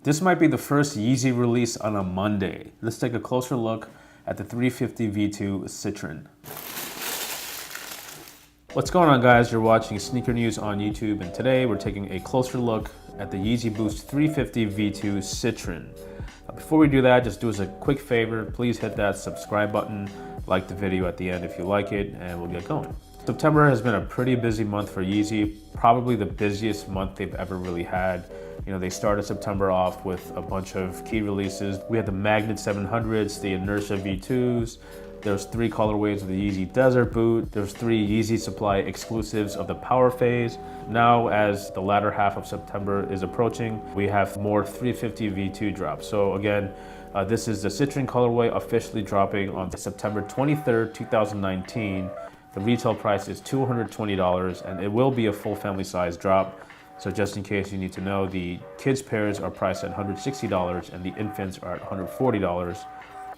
This might be the first Yeezy release on a Monday. Let's take a closer look at the 350 V2 Citrin. What's going on, guys? You're watching Sneaker News on YouTube, and today we're taking a closer look at the Yeezy Boost 350 V2 Citrin. Before we do that, just do us a quick favor. Please hit that subscribe button, like the video at the end if you like it, and we'll get going. September has been a pretty busy month for Yeezy, probably the busiest month they've ever really had. You know, they started September off with a bunch of key releases. We had the Magnet 700s, the Inertia V2s. There's 3 colorways of the Yeezy Desert Boot. There's 3 Yeezy Supply exclusives of the Power Phase. Now, as the latter half of September is approaching, we have more 350 V2 drops. So again, this is the Citrin colorway officially dropping on September 23rd, 2019. The retail price is $220, and it will be a full family size drop. So just in case you need to know, the kids pairs are priced at $160 and the infants are at $140.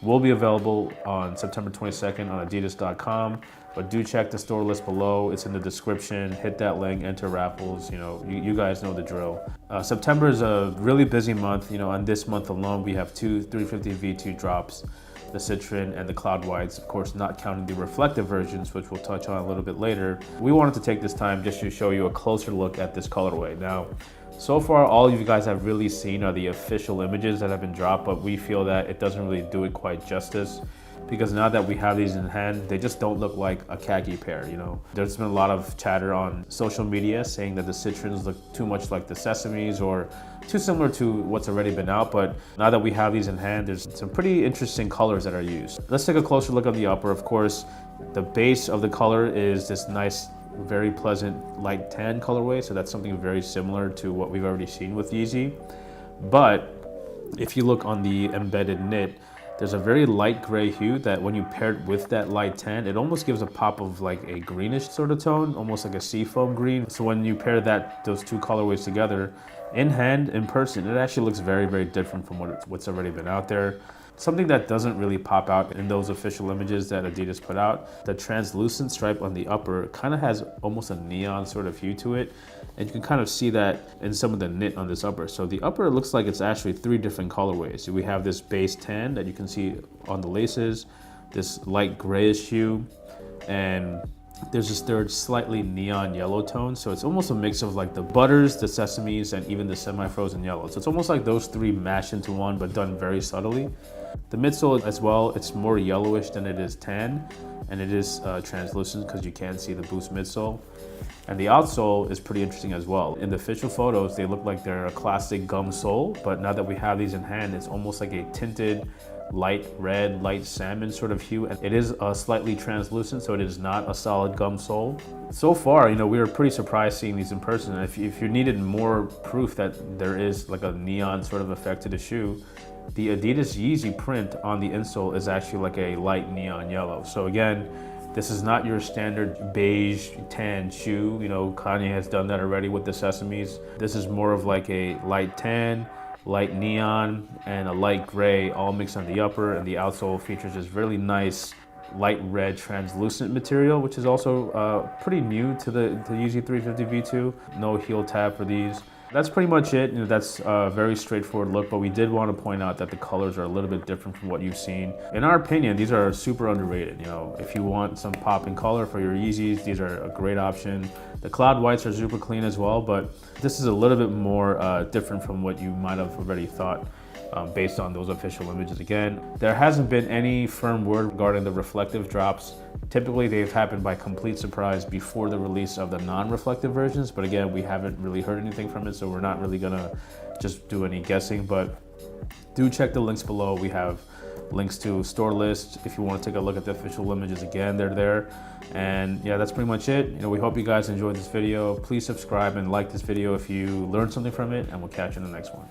Will be available on September 22nd on adidas.com, but do check the store list below. It's in the description. Hit that link, enter raffles. You know, you guys know the drill. September is a really busy month. You know, on this month alone, we have 2 350 V2 drops, the Citrin and the Cloud Whites, of course, not counting the reflective versions, which we'll touch on a little bit later. We wanted to take this time just to show you a closer look at this colorway. Now, so far, all of you guys have really seen are the official images that have been dropped, but we feel that it doesn't really do it quite justice, because now that we have these in hand, they just don't look like a khaki pair, you know? There's been a lot of chatter on social media saying that the Citrins look too much like the Sesames or too similar to what's already been out, but now that we have these in hand, there's some pretty interesting colors that are used. Let's take a closer look at the upper. Of course, the base of the color is this nice, very pleasant light tan colorway, so that's something very similar to what we've already seen with Yeezy. But if you look on the embedded knit, there's a very light gray hue that when you pair it with that light tan, it almost gives a pop of like a greenish sort of tone, almost like a seafoam green. So when you pair those 2 colorways together, in hand, in person, it actually looks very, very different from what's already been out there. Something that doesn't really pop out in those official images that Adidas put out, the translucent stripe on the upper kind of has almost a neon sort of hue to it. And you can kind of see that in some of the knit on this upper. So the upper looks like it's actually 3 different colorways. So we have this base tan that you can see on the laces, this light grayish hue, and there's this third slightly neon yellow tone. So it's almost a mix of like the butters, the sesames, and even the semi-frozen yellow. So it's almost like those 3 mashed into one, but done very subtly. The midsole as well, it's more yellowish than it is tan, and it is translucent because you can see the Boost midsole. And the outsole is pretty interesting as well. In the official photos, they look like they're a classic gum sole, but now that we have these in hand, it's almost like a tinted light red, light salmon sort of hue. And it is slightly translucent, so it is not a solid gum sole. So far, you know, we were pretty surprised seeing these in person. And if you needed more proof that there is like a neon sort of effect to the shoe, the Adidas Yeezy print on the insole is actually like a light neon yellow. So again, this is not your standard beige tan shoe. You know, Kanye has done that already with the Sesames. This is more of like a light tan, light neon, and a light gray all mixed on the upper, and the outsole features this really nice light red translucent material, which is also pretty new to the Yeezy 350 V2. No heel tab for these. That's pretty much it. You know, that's a very straightforward look, but we did want to point out that the colors are a little bit different from what you've seen. In our opinion, these are super underrated. You know, if you want some pop in color for your Yeezys, these are a great option. The Cloud Whites are super clean as well, but this is a little bit more different from what you might have already thought. Based on those official images. Again, there hasn't been any firm word regarding the reflective drops. Typically, they've happened by complete surprise before the release of the non-reflective versions, but again, we haven't really heard anything from it, so we're not really gonna just do any guessing, but do check the links below. We have links to store list. If you want to take a look at the official images, again, they're there. And yeah, that's pretty much it. You know, we hope you guys enjoyed this video. Please subscribe and like this video if you learned something from it, and we'll catch you in the next one.